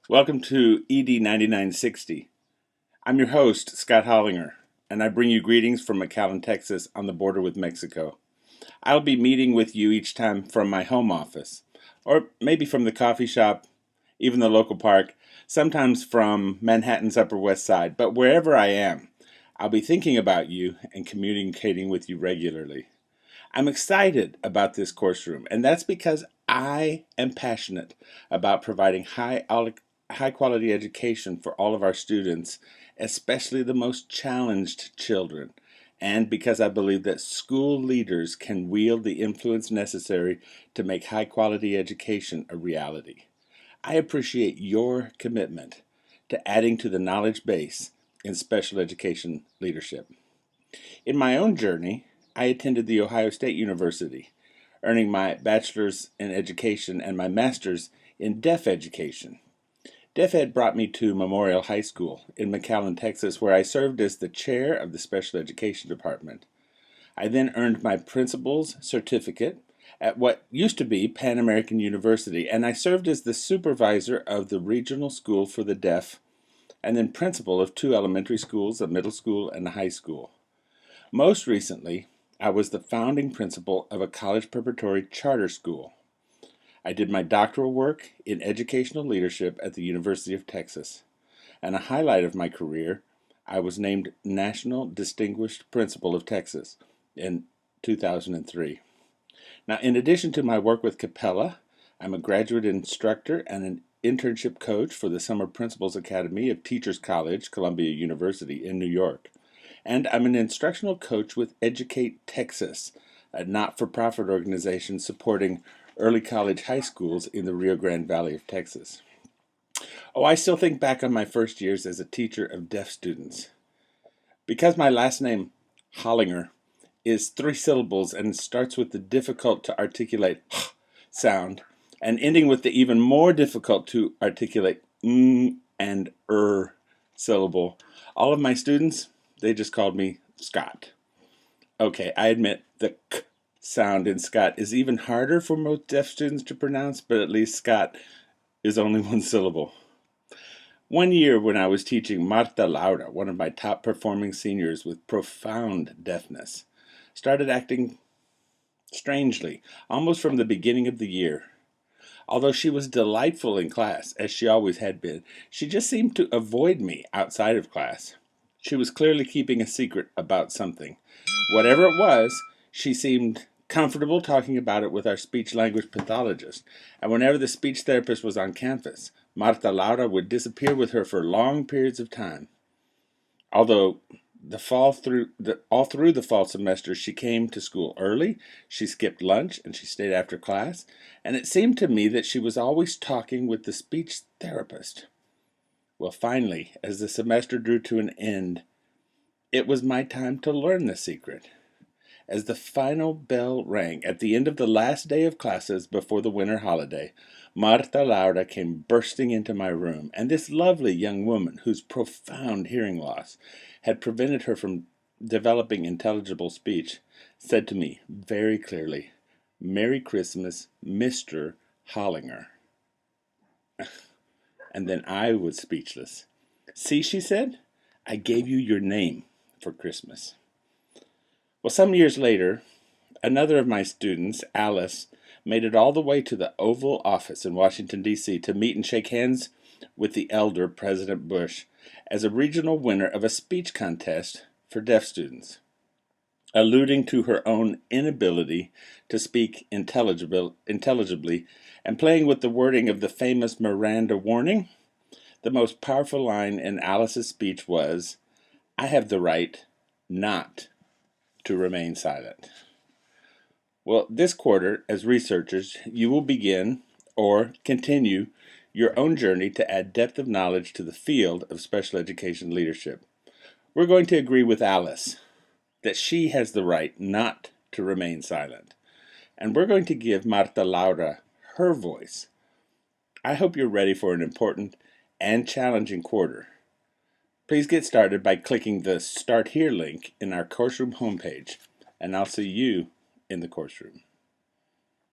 Welcome to ED9960. I'm your host, Scott Hollinger, and I bring you greetings from McAllen, Texas, on the border with Mexico. I'll be meeting with you each time from my home office, or maybe from the coffee shop, even the local park, sometimes from Manhattan's Upper West Side, but wherever I am, I'll be thinking about you and communicating with you regularly. I'm excited about this course room, and that's because I am passionate about providing high quality education for all of our students, especially the most challenged children, and because I believe that school leaders can wield the influence necessary to make high quality education a reality. I appreciate your commitment to adding to the knowledge base in special education leadership. In my own journey, I attended The Ohio State University, earning my bachelor's in education and my master's in deaf education. Deaf Ed brought me to Memorial High School in McAllen, Texas, where I served as the chair of the special education department. I then earned my principal's certificate at what used to be Pan American University, and I served as the supervisor of the regional school for the deaf and then principal of 2 elementary schools, a middle school, and a high school. Most recently, I was the founding principal of a college preparatory charter school. I did my doctoral work in educational leadership at the University of Texas. And a highlight of my career, I was named National Distinguished Principal of Texas in 2003. Now, in addition to my work with Capella, I'm a graduate instructor and an internship coach for the Summer Principals Academy of Teachers College, Columbia University in New York. And I'm an instructional coach with Educate Texas, a not-for-profit organization supporting early college high schools in the Rio Grande Valley of Texas. Oh, I still think back on my first years as a teacher of deaf students. Because my last name, Hollinger, is 3 syllables and starts with the difficult to articulate sound, and ending with the even more difficult to articulate and syllable, all of my students, they just called me Scott. Okay, I admit the k sound in Scott is even harder for most deaf students to pronounce, but at least Scott is only 1 syllable. One year when I was teaching, Marta Laura, one of my top performing seniors with profound deafness, started acting strangely, almost from the beginning of the year. Although she was delightful in class, as she always had been, she just seemed to avoid me outside of class. She was clearly keeping a secret about something. Whatever it was, she seemed comfortable talking about it with our speech-language pathologist, and whenever the speech therapist was on campus, Marta Laura would disappear with her for long periods of time. Although all through the fall semester, she came to school early, she skipped lunch, and she stayed after class, and it seemed to me that she was always talking with the speech therapist. Well, finally, as the semester drew to an end, it was my time to learn the secret. As the final bell rang at the end of the last day of classes before the winter holiday, Marta Laura came bursting into my room, and this lovely young woman, whose profound hearing loss had prevented her from developing intelligible speech, said to me very clearly, "Merry Christmas, Mr. Hollinger." And then I was speechless. "See," she said, "I gave you your name for Christmas." Well, some years later, another of my students, Alice, made it all the way to the Oval Office in Washington, D.C. to meet and shake hands with the elder President Bush as a regional winner of a speech contest for deaf students. Alluding to her own inability to speak intelligibly and playing with the wording of the famous Miranda warning, the most powerful line in Alice's speech was, "I have the right not to remain silent." Well, this quarter, as researchers, you will begin or continue your own journey to add depth of knowledge to the field of special education leadership. We're going to agree with Alice that she has the right not to remain silent. And we're going to give Marta Laura her voice. I hope you're ready for an important and challenging quarter. Please get started by clicking the Start Here link in our course room homepage, and I'll see you in the course room.